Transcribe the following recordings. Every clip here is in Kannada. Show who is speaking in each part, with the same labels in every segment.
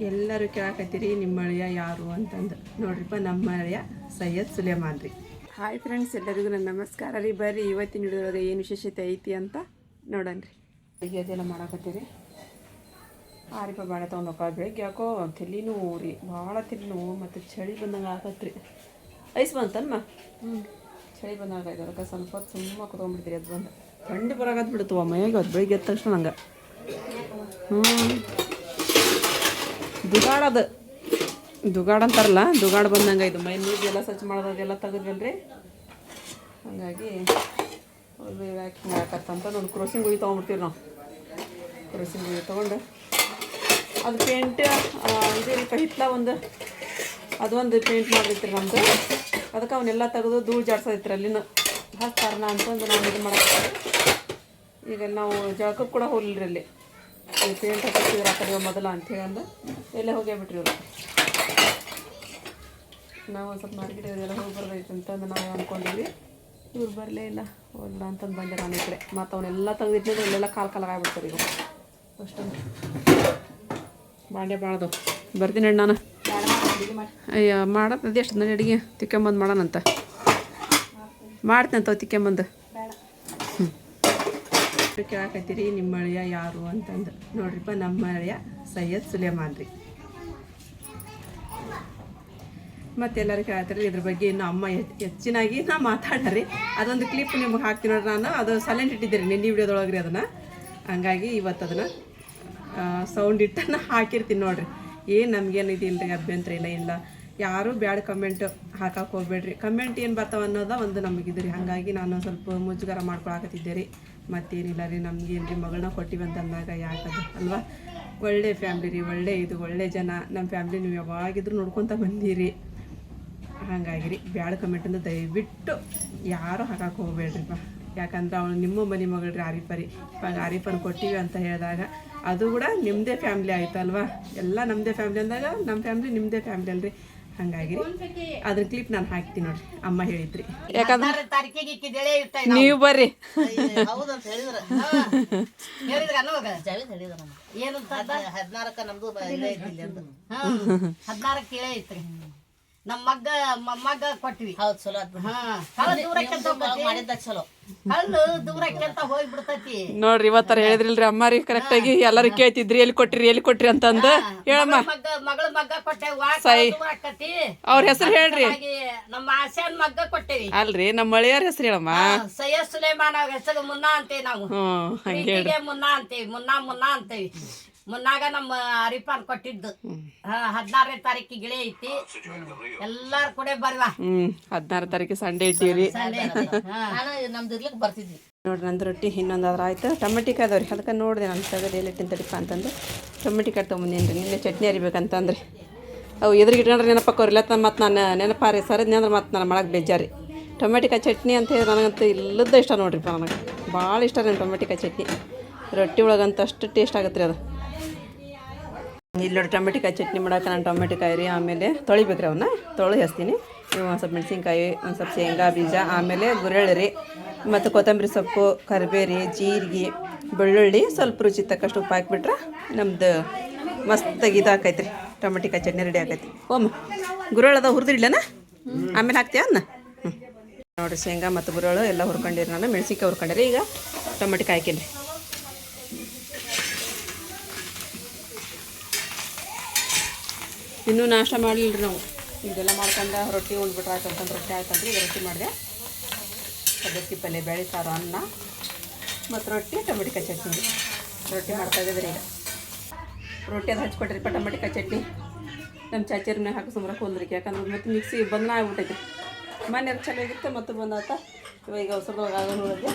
Speaker 1: ಎಲ್ಲರೂ ಕೇಳಕತ್ತೀರಿ ನಿಮ್ಮ ಅಳಿಯ ಯಾರು ಅಂತಂದು ನೋಡ್ರಿಪ್ಪ ನಮ್ಮ ಅಳಿಯ ಸೈಯದ್ ಸುಲೇಮಾನ್ ರೀ. ಹಾಯ್ ಫ್ರೆಂಡ್ಸ್, ಎಲ್ಲರಿಗೂ ನನ್ನ ನಮಸ್ಕಾರ ರೀ. ಬರ್ರಿ ಇವತ್ತಿನ ಹಿಡಿದೊಳಗೆ ಏನು ವಿಶೇಷತೆ ಐತಿ ಅಂತ ನೋಡನ್ರಿ. ಅಡುಗೆ ಅದೆಲ್ಲ ಮಾಡಕತ್ತೀರಿ. ಆರಿಪ ಬಾಳೆ ತೊಗೊಂಡು ಹೋಗ ಬೆಳಗ್ಗೆ ಯಾಕೋ ತಲೆ ನೋವು ರೀ, ಭಾಳ ತಲೆ ನೋವು ಮತ್ತು ಚಳಿ ಬಂದಂಗೆ ಆಗತ್ರಿ. ಐಸ್ ಬಂತಮ್ಮ? ಚಳಿ ಬಂದಂಗೆ ಆಯ್ತು. ಅದಕ್ಕೆ ಸ್ವಲ್ಪ ಹೊತ್ತು ಸುಮ್ಮ ಕುತ್ಕೊಂಡ್ಬಿಡ್ತೀರಿ. ಅದು ಬಂದು ಥಂಡಿ ಬರಾಗತ್ ಬಿಡ್ತು ಮೈಯಾಗ. ಅದು ಬೆಳಿಗ್ಗೆ ಎದ್ದ ತಕ್ಷಣ ನಂಗೆ ದುಗಾಡ ಅಂತಾರಲ್ಲ, ದುಗಾಡ ಬಂದಂಗೆ ಇದು ಮೈ ನೀರಿಗೆಲ್ಲ ಸ್ವಚ್ಛ ಮಾಡೋದೆಲ್ಲ ತೆಗೆದ್ವಲ್ರಿ. ಹಾಗಾಗಿ ವ್ಯಾಕಿಂಗ್ ಹಾಕತ್ತಂತ ನೋಡಿ ಕ್ರೋಸಿಂಗ್ ಗುಳಿ ತೊಗೊಂಡ್ಬಿಡ್ತೀವಿ ನಾವು. ಕ್ರೋಸಿಂಗ್ ಗುಳಿ ತೊಗೊಂಡು ಅದು ಪೇಂಟ್ ಇದೇನಪ್ಪ ಹಿತ್ಲ ಅದೊಂದು ಪೇಂಟ್ ಮಾಡಿರ್ತೀರಿ ನಮ್ಮದು. ಅದಕ್ಕೆ ಅವನ್ನೆಲ್ಲ ತೆಗೆದು ಧೂಳು ಜಾಡ್ಸೋದಿತ್ರಿ ಅಲ್ಲಿನ ಹಾಕ್ತಾರಣ ಅಂತಂದು ನಾವು ಇದು ಮಾಡಕ್ಕೆ. ಈಗ ನಾವು ಜಳಕಕ್ಕೆ ಕೂಡ ಹೋಗ್ಲಿರಿ ಅಲ್ಲಿ. ಈ ಪೇಂಟ್ ಹಾಕಿದ್ರೆ ಆ ಕಡೆ ಮೊದಲ ಅಂಥೇಳಿ ಅಂದು ಎಲ್ಲ ಹೋಗ್ಯಾಬಿಟ್ರಿ ಇವರು. ನಾವು ಒಂದು ಸ್ವಲ್ಪ ಮಾರ್ಕೆಟ್ ಎಲ್ಲ ಹೋಗಿ ಬರೋದೈತೆ ಅಂತಂದು ನಾವು ಅಂದ್ಕೊಂಡಿದ್ವಿ. ಇವ್ರು ಬರಲೇ ಇಲ್ಲ, ಹೋಗಲ್ಲ ಅಂತಂದು ಬಂದೆ ನಾನು ಈ ಕಡೆ. ಮತ್ತು ಅವನ್ನೆಲ್ಲ ತೆಗೆದಿಟ್ಟಿದ್ರೆ ಇಲ್ಲೆಲ್ಲ ಕಾಲು ಆಗ್ಬಿಡ್ತಾರೆ ಈಗ. ಅಷ್ಟೊಂದು ಬಾಂಡೆ ಬಾಳ್ದು ಬರ್ತೀನಿ ನಾನು. ಅಯ್ಯ ಮಾಡತ್ತದ ಎಷ್ಟು ನನ್ನ ಅಡುಗೆ ತಿಕ್ಕೊಂಬಂದು ಮಾಡೋಣಂತ ಮಾಡ್ತೀನಿ ಅಂತ ತಿಕ್ಕೊಂಬಂದು. ಕೇಳಕತ್ತೀರಿ ನಿಮ್ಮ ಅಳಿಯ ಯಾರು ಅಂತಂದು ನೋಡ್ರಿಪ್ಪ ನಮ್ಮ ಅಳಿಯ ಸೈಯದ್ ಸುಲೇಮಾನ್ ರೀ. ಮತ್ತೆಲ್ಲರೂ ಕೇಳತ್ತೀರಿ ಇದ್ರ ಬಗ್ಗೆ ಇನ್ನು ಅಮ್ಮ ಹೆಚ್ಚಿನಾಗಿ ನಾ ಮಾತಾಡ್ರಿ. ಅದೊಂದು ಕ್ಲಿಪ್ ನಿಮ್ಗೆ ಹಾಕ್ತೀನಿ ನೋಡ್ರಿ. ನಾನು ಅದು ಸೈಲೆಂಟ್ ಇಟ್ಟಿದ್ದೀರಿ ನಿನ್ನೆ ವಿಡಿಯೋದೊಳಗೆ ರೀ ಅದನ್ನು. ಹಂಗಾಗಿ ಇವತ್ತು ಅದನ್ನು ಸೌಂಡ್ ಇಟ್ಟನ್ನು ಹಾಕಿರ್ತೀನಿ ನೋಡ್ರಿ. ಏನು ನಮಗೇನು ಇದಿಲ್ಲ ರೀ, ಅಭ್ಯಂತರ ಇಲ್ಲ. ಯಾರೂ ಬ್ಯಾಡ್ ಕಮೆಂಟ್ ಹಾಕಕ್ಕೆ ಹೋಗ್ಬೇಡ್ರಿ. ಕಮೆಂಟ್ ಏನು ಬರ್ತಾವೆ ಅನ್ನೋದ ಒಂದು ನಮಗಿದ್ದು ರೀ. ಹಾಗಾಗಿ ನಾನು ಸ್ವಲ್ಪ ಮುಜುಗರ ಮಾಡ್ಕೊಳಕತ್ತಿದ್ದೆ ರೀ. ಮತ್ತೇನಿಲ್ಲ ರೀ, ನಮಗೇನು ರೀ ಮಗಳನ್ನ ಕೊಟ್ಟಿವಿ ಅಂತಂದಾಗ ಯಾಕದು ಅಲ್ವಾ. ಒಳ್ಳೆ ಫ್ಯಾಮ್ಲಿ ರೀ, ಒಳ್ಳೆ ಜನ. ನಮ್ಮ ಫ್ಯಾಮ್ಲಿ ನೀವು ಯಾವಾಗಿದ್ರೂ ನೋಡ್ಕೊತ ಬಂದೀರಿ. ಹಾಗಾಗಿ ರೀ ಬ್ಯಾಡ್ ಕಮೆಂಟನ್ನು ದಯವಿಟ್ಟು ಯಾರೂ ಹಾಕಕ್ಕೆ ಹೋಗ್ಬೇಡ್ರಿಪ್ಪ. ಯಾಕಂದ್ರೆ ಅವಳು ನಿಮ್ಮ ಮನೆ ಮಗಳು ರೀ ಆರಿಫ ರೀ. ಇವಾಗ ಆರಿಫನ್ನು ಕೊಟ್ಟಿವಿ ಅಂತ ಹೇಳಿದಾಗ ಅದು ಕೂಡ ನಿಮ್ಮದೇ ಫ್ಯಾಮ್ಲಿ ಆಯಿತು ಅಲ್ವಾ. ಎಲ್ಲ ನಮ್ಮದೇ ಫ್ಯಾಮ್ಲಿ ಅಂದಾಗ ನಮ್ಮ ಫ್ಯಾಮ್ಲಿ ನಿಮ್ಮದೇ ಫ್ಯಾಮ್ಲಿ ಅಲ್ರಿ. ಹಾಗಾಗಿ ಅದ್ರ ಕ್ಲಿಪ್ ನಾನು ಹಾಕ್ತೀನಿ ನೋಡ್ರಿ. ಅಮ್ಮ ಹೇಳಿದ್ರಿ ಯಾಕಂದ್ರೆ ನೀವು ಬರ್ರಿ.
Speaker 2: ನಮ್ಮ ಮೊಮ್ಮಗ ಕೊಟ್ಟಿವಿ. ಹೌದು, ಚಲೋ ಮಾಡಿದ್ದ ಚಲೋ. ಕಲ್ಲು ದೂರಕ್ಕೆಂತ ಹೋಗ್ಬಿಡ್ತೈತಿ
Speaker 1: ನೋಡ್ರಿ. ಇವತ್ತರ ಹೇಳಿದ್ರಿಲ್ರಿ ಅಮ್ಮಾರಿ ಕರೆಕ್ಟ್ ಆಗಿ ಎಲ್ಲರೂ ಕೇಳ್ತಿದ್ರಿ ಎಲ್ಲಿ ಕೊಟ್ರಿ ಅಂತಂದು ಹೇಳಮ್ಮ.
Speaker 2: ಮಗಳ ಮಗ್ಗ ಕೊಟ್ಟೇವಿ.
Speaker 1: ಅವ್ರ ಹೆಸರು ಹೇಳ್ರಿ.
Speaker 2: ನಮ್ಮ ಆಶಾನ್ ಮಗ್ಗ ಕೊಟ್ಟೇವಿ
Speaker 1: ಅಲ್ರಿ, ನಮ್ಮ ಮಳೆಯಾರ ಹೆಸರು ಹೇಳಮ್ಮ.
Speaker 2: ಸೈಯದ್ ಸುಲೇಮಾನ್ ಹೆಸರು ಮುನ್ನಾ ಅಂತೇವಿ ನಾವು. ಮುನ್ನಾ ಅಂತೇವಿ, ಮುನ್ನಾ ಅಂತೇವಿ. ಮುನ್ನಾಗ ನಮ್ಮ ಅರಿಪಾನ್ ಕೊಟ್ಟಿದ್ದು 16ನೇ ತಾರೀಕಿಗೆ ಗಿಳಿ ಐತಿ. ಎಲ್ಲಾರು ಕೂಡ ಬರ್ವಾ.
Speaker 1: 16 ತಾರೀಕು ಸಂಡೇ ಇಟ್ಟಿವ್ರಿ.
Speaker 2: ನಮ್ದು ಇರ್ಲಿಕ್ಕೆ ಬರ್ತಿದ್ವಿ
Speaker 1: ನೋಡ್ರಿ. ನಂದು ರೊಟ್ಟಿ ಇನ್ನೊಂದಾದ್ರ ಆಯ್ತು. ಟೊಮೆಟಿಕ್ ಅದಾವ್ರಿ. ಅದಕ್ಕೆ ನೋಡಿದೆ ನಾನು ತೆಗೆದು ಎಲ್ಲಿಟ್ಟಿನ ತಡಿಪ ಅಂತಂದು ಟೊಮೆಟಿಕ್ ತೊಗೊಂಬಂದೇನು ರೀ. ನಿನ್ನೆ ಚಟ್ನಿ ಅರಿಬೇಕಂತಂದ್ರಿ. ಅವು ಎದುರಿಗೆ ಇಟ್ಕೊಂಡ್ರೆ ನೆನಪಕ್ಕೋರಿಲ್ಲ ಮತ್ತು ನಾನು ನೆನಪಾರಿ ಸರಿದ್ನಿ ಅಂದ್ರೆ ಮತ್ತು ನಾನು ಮಾಡಕ್ಕೆ ಬೇಜಾರಿ. ಟೊಮೆಟಿಕಾಯಿ ಚಟ್ನಿ ಅಂತ ಹೇಳಿ ನನಗಂತೂ ಇಲ್ಲದ ಇಷ್ಟ ನೋಡ್ರಿಪ್ಪ. ನನಗೆ ಭಾಳ ಇಷ್ಟ ರೀ ಟೊಮೆಟಿಕಾಯಿ ಚಟ್ನಿ. ರೊಟ್ಟಿ ಒಳಗಂತ ಅಷ್ಟು ಟೇಸ್ಟ್ ಆಗುತ್ತೆ ರೀ ಅದು. ಇಲ್ಲಿ ನೋಡಿ ಟೊಮೆಟಿಕಾಯಿ ಚಟ್ನಿ ಮಾಡೋಕೆ ನಾನು ಟೊಮೆಟಿಕಾಯಿ ರೀ, ಆಮೇಲೆ ತೊಳಿಬೇಕ್ರಿ. ಅವನ್ನ ಹಚ್ತೀನಿ. ಒಂದು ಸ್ವಲ್ಪ ಮೆಣಸಿನ್ಕಾಯಿ, ಒಂದು ಸ್ವಲ್ಪ ಶೇಂಗಾ ಬೀಜ, ಆಮೇಲೆ ಗುರೆಳ್ಳು ರೀ, ಮತ್ತು ಕೊತ್ತಂಬರಿ ಸೊಪ್ಪು, ಕರಿಬೇರಿ, ಜೀರಿಗೆ, ಬೆಳ್ಳುಳ್ಳಿ, ಸ್ವಲ್ಪ ರುಚಿ ತಕ್ಕಷ್ಟು ಉಪ್ಪು ಹಾಕಿಬಿಟ್ರೆ ನಮ್ದು ಮಸ್ತಾಗಿ ಇದಾಕೈತೆ ರೀ. ಟೊಮೆಟಿಕಾಯಿ ಚಟ್ನಿ ರೆಡಿ ಆಕೈತಿ. ಓಮ್ಮ ಗುರೆಳ್ಳದ ಹುರಿದಿಡ್ಲೇನ ಆಮೇಲೆ ಹಾಕ್ತೀಯ ಅದನ್ನ. ನೋಡಿರಿ, ಶೇಂಗಾ ಮತ್ತು ಗುರೆಳ್ಳು ಎಲ್ಲ ಹುರ್ಕೊಂಡಿರಿ. ನಾನು ಮೆಣಸಿನ್ಕಾಯಿ ಹುರ್ಕೊಂಡಿರಿ. ಈಗ ಟೊಮೆಟಿಕಾಯಿ ಹಾಕಿನಿ. ಇನ್ನೂ ನಾಷ್ಟ ಮಾಡಲಿಲ್ಲ ರೀ ನಾವು. ಇದೆಲ್ಲ ಮಾಡ್ಕೊಂಡು ರೊಟ್ಟಿ ಉಂಡ್ಬಿಟ್ರೆ ಆಯ್ತಂತಂದು ರೊಟ್ಟಿ ಆಯ್ತಂದ್ರೆ ಈಗ ರೊಟ್ಟಿ ಮಾಡಿದೆ. ಸಬ್ಬಕ್ಕಿ ಪಲ್ಯ, ಬೇಳೆ ಸಾರು, ಅನ್ನ ಮತ್ತು ರೊಟ್ಟಿ, ಟೊಮೆಟಿಕಾಯಿ ಚಟ್ನಿ. ರೊಟ್ಟಿ ಮಾಡ್ತಾಯಿದ್ದೀವಿ ಈಗ. ರೊಟ್ಟಿ ಅದು ಹಚ್ಕೊಟ್ರಿಪ್ಪ ಟೊಮೆಟಿಕಾಯಿ ಚಟ್ನಿ. ನಮ್ಮ ಚಾಚೇರಿನ ಹಾಕಿ ಸುಮ್ರಕ್ಕೆ ಹೋದ್ರಿ. ಯಾಕಂದ್ರೆ ಮತ್ತು ಮಿಕ್ಸಿ ಬಂದನ ಆಗ್ಬಿಟ್ಟೈತಿ. ಮನೆ ಚೆನ್ನಾಗಿತ್ತು ಮತ್ತು ಬಂದಾತ. ಈಗ ಸ್ವಲ್ಪ ಆಗ ನೋಡಿದೆ.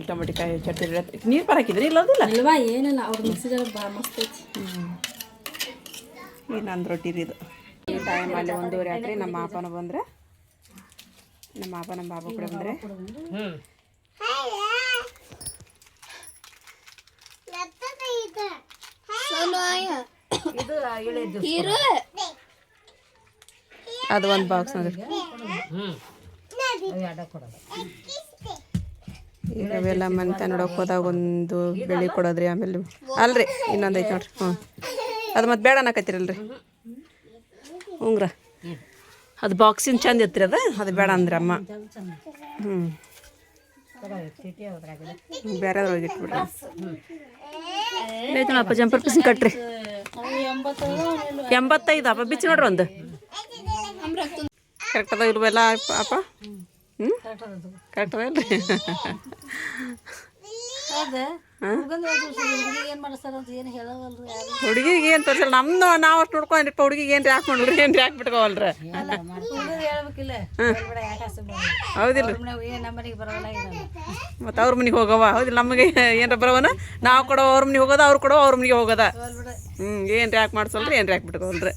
Speaker 1: ಟೊಮೆಟಿಕಾಯಿ ಚಟ್ನಿ ನೀರು ಹಾಕಿದ್ರಿ ಇಲ್ಲೋದಿಲ್ಲ
Speaker 2: ಅಲ್ವಾ? ಏನಿಲ್ಲ, ಅವ್ರ ಮಿಕ್ಸಿದಾಗ ಭಾಳ ಮಸ್ತ್ ಐತಿ.
Speaker 1: ಈಗ ನಂದು ರೊಟ್ಟಿ ರೀ ಇದು. ಈ ಟೈಮ್ ಅಲ್ಲಿ 1:30 ಆತ್ರಿ. ನಮ್ಮ ಮಾಪನ ಬಂದ್ರೆ, ನಮ್ಮ ಮಾಪ ನಮ್ಮ ಬಾಬು ಕೂಡ ಬಂದರೆ ಅದು ಒಂದು ಬಾಕ್ಸ್ ಅಂದ್ರೆ ಈಗ ಅವೆಲ್ಲ ಮನೆ ನೋಡೋಕೆ ಹೋದಾಗ ಒಂದು ಬೆಳೆ ಕೊಡೋದ್ರಿ ಆಮೇಲೆ ಅಲ್ರಿ ಇನ್ನೊಂದು ಐತೆ ನೋಡ್ರಿ ಅದು ಮತ್ತೆ ಬೇಡ ಅನ್ನಕತ್ತೀರಲ್ರಿ ಉಂಗ್ರ ಅದು ಬಾಕ್ಸಿನ ಚಂದ ಇತ್ತು ರೀ ಅದು ಬೇಡ ಅಂದ್ರೆ ಅಮ್ಮ ಬೇರೆ ಅದ್ರೊಳಗೆ ಇಟ್ಬಿಡ್ರಿ ಆಯ್ತು ಅಪ್ಪ ಜಂಪರ್ ಪೀಸ್ ಕಟ್ರಿ 85 ಅಪ್ಪ ಬಿಚ್ಚಿ ನೋಡ್ರಿ ಒಂದು ಕರೆಕ್ಟ್ ಅದ ಇಲ್ವಲ್ಲ ಅಪ್ಪ ಕರೆಕ್ಟ್ ಅದ ಇಲ್ರಿ ಹುಡುಗಿಗೆ ಏನು ತೋರಿಸಲ್ಲ ನಮ್ದು ನಾವು ಅಷ್ಟು ನೋಡ್ಕೊಂಡ್ರಿಪ್ಪ ಹುಡುಗಿಗೆ ಏನು ಯಾಕೆ ಮಾಡ್ರಿ ಏನು ಯಾಕೆ ಬಿಟ್ಕೋವಲ್ರಿ ಹೌದಿಲ್ಲ ಮತ್ತು ಅವ್ರ ಮನೆಗೆ ಹೋಗವ ಹೌದಿಲ್ಲ ನಮಗೆ ಏನ್ರ ಬರೋವನ ನಾವು ಕೊಡೋ ಅವ್ರ ಮನೆಗೆ ಹೋಗೋದ ಅವ್ರು ಕೊಡೋ ಅವ್ರ ಮನೆಗೆ ಹೋಗೋದ ಏನು ಯಾಕೆ ಮಾಡ್ಸಲ್ರಿ ಏನು ಯಾಕೆ ಬಿಟ್ಕೋವಲ್ರಿ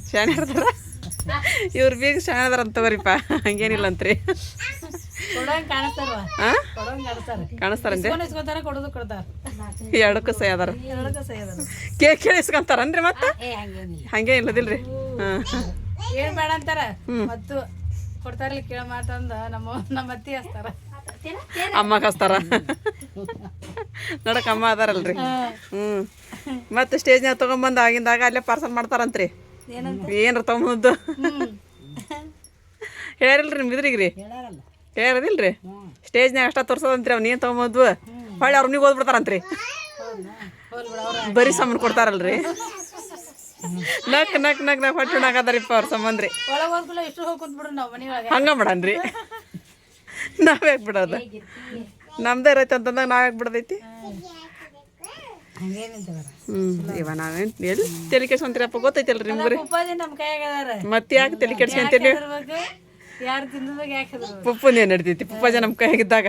Speaker 1: ಶಾಣೆ ಇರ್ತಾರ ಇವ್ರು ಬೀಗ ಶಾಣೆ ಅದಾರ ಅಂತ ತಗೋರಿಪ್ಪ ಹಂಗೇನಿಲ್ಲ ಅಂತ್ರಿ ಕಾಣಿಸ್ತಾರನ್ರಿ ಎರಡಕ್ಕೂ ಸೈ ಅದಾರ ಕೇಳಿ ಇಸ್ಕೊಂತಾರನ್ರಿ ಮತ್ತೆ ಹಂಗೆ ಇಲ್ಲದಿಲ್ರಿ
Speaker 3: ಏನ್ ಬೇಡ ಅಂತಾರ ಮತ್ತು ಕೊಡ್ತಾರಲ್ಲ ಕೇಳ ಮಾತಂದ ನಮ್ಮ ಅತ್ತಿ ಹಚ್ತಾರ
Speaker 1: ಅಮ್ಮ ಹಚ್ತಾರ ನೋಡಕ್ ಅಮ್ಮ ಅದಾರಲ್ರಿ ಮತ್ತೆ ಸ್ಟೇಜ್ನಾಗ ತಗೊಂಬಂದು ಆಗಿಂದಾಗ ಅಲ್ಲೇ ಪಾರ್ಸಲ್ ಮಾಡ್ತಾರಂತ್ರಿ ಏನ್ರ ತಗೊಂಬಂದು ಹೇಳ್ಯಾರಿಲ್ರಿ ನಿಮ್ ಇದ್ರಿಗ್ರಿ ಹೇಳ್ಯಾರದಿಲ್ರಿ ಸ್ಟೇಜ್ನಾಗ ಅಷ್ಟ ತೋರ್ಸೋದಂತ್ರಿ ಅವ್ನ ಏನ್ ತಗೊಂಬಂದ್ವು ಹೊಳ್ಳಿ ಅವ್ರ ನೀವು ಓದ್ಬಿಡ್ತಾರಂತ್ರಿ ಬರೀ ಸಾಮಾನು ಕೊಡ್ತಾರಲ್ರಿ ನಕ್ ನಕ್ ನಕ್ ನಕ್ ಹೊಟ್ಟೆ ನಾಗದಾರಿಪ್ಪ ಅವ್ರ ಸಂಬಂಧ್ರಿ ಹಂಗ ಮಾಡನ್ರಿ ನಾವ್ ಯಾಕೆ ಬಿಡೋದು ನಮ್ದೇ ಇರೈತೆ ಅಂತಂದಾಗ ನಾವ್ ಯಾಕೆ ಬಿಡೋದೈತಿ ಇವ ನಾವೇನ್ ಎಲ್ಲಿ ತಲೆ ಕೆಡ್ಸ್ಕೊಂತೀರಪ್ಪ ಗೊತ್ತೈತಲ್ರಿ ನಿಮ್ಗ್ರಿ ಮತ್ತೆ ಯಾಕೆ ತಲೆ ಕೆಡ್ಸ್ಕೊಂತೀರಿ ಪುಪ್ಪಂದ ಏನ್ ನಡಿತೈತಿ ಪುಪ್ಪಾಜ ನಮ್ ಕೈಯಾಗಿದ್ದಾಗ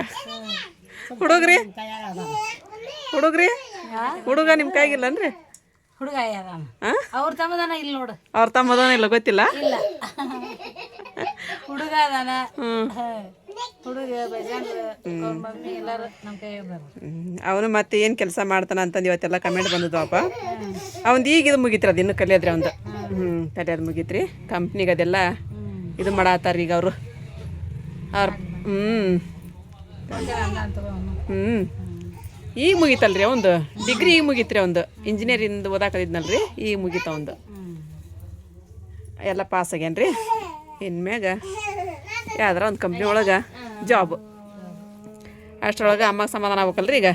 Speaker 1: ಹುಡುಗ್ರಿ ಹುಡುಗ ನಿಮ್ ಕೈಯಾಗಿಲ್ಲನ್ರಿ
Speaker 3: ಹುಡುಗ ಅವ್ರ ತಮ್ಮದಾನ ಇಲ್ಲ ನೋಡು
Speaker 1: ಅವ್ರ ತಮ್ಮದಾನ ಇಲ್ಲ ಗೊತ್ತಿಲ್ಲ
Speaker 3: ಹುಡುಗ ಅದಾನ ಹುಡುಗ ಮಮ್ಮಿ ಎಲ್ಲಾರು ನಮ್ಮ ಕೈ
Speaker 1: ಅವನು ಮತ್ತೆ ಏನು ಕೆಲಸ ಮಾಡ್ತಾನ ಅಂತಂದು ಇವತ್ತೆಲ್ಲ ಕಮೆಂಟ್ ಬಂದದವಪ್ಪ ಅವಂದು ಈಗ ಇದು ಮುಗಿತ್ರಿ ಅದು ಇನ್ನೂ ಕಲಿಯೋದ್ರಿ ಅವಂದು ಕಲಿಯೋದು ಮುಗೀತ್ರಿ ಕಂಪ್ನಿಗೆ ಅದೆಲ್ಲ ಇದು ಮಾಡತ್ತಾರ ಈಗ ಅವರು ಅವ್ರ ಈಗ ಮುಗೀತಲ್ರಿ ಅವಂದು ಡಿಗ್ರಿ ಈಗ ಮುಗೀತ್ರಿ ಅವಂದು ಇಂಜಿನಿಯರಿಂಗ್ ಓದಾಕದಿದ್ನಲ್ರಿ ಈಗ ಮುಗೀತ ಅವಂದು ಎಲ್ಲ ಪಾಸ್ ಆಗ್ಯಾನ್ರಿ ಇನ್ಮ್ಯಾಗ ಯಾವ್ದಾರ ಒಂದು ಕಂಪ್ನಿ ಒಳಗೆ ಜಾಬ್ ಅಷ್ಟರೊಳಗೆ ಅಮ್ಮಗೆ ಸಮಾಧಾನ ಆಗ್ಬೇಕಲ್ರಿ ಈಗ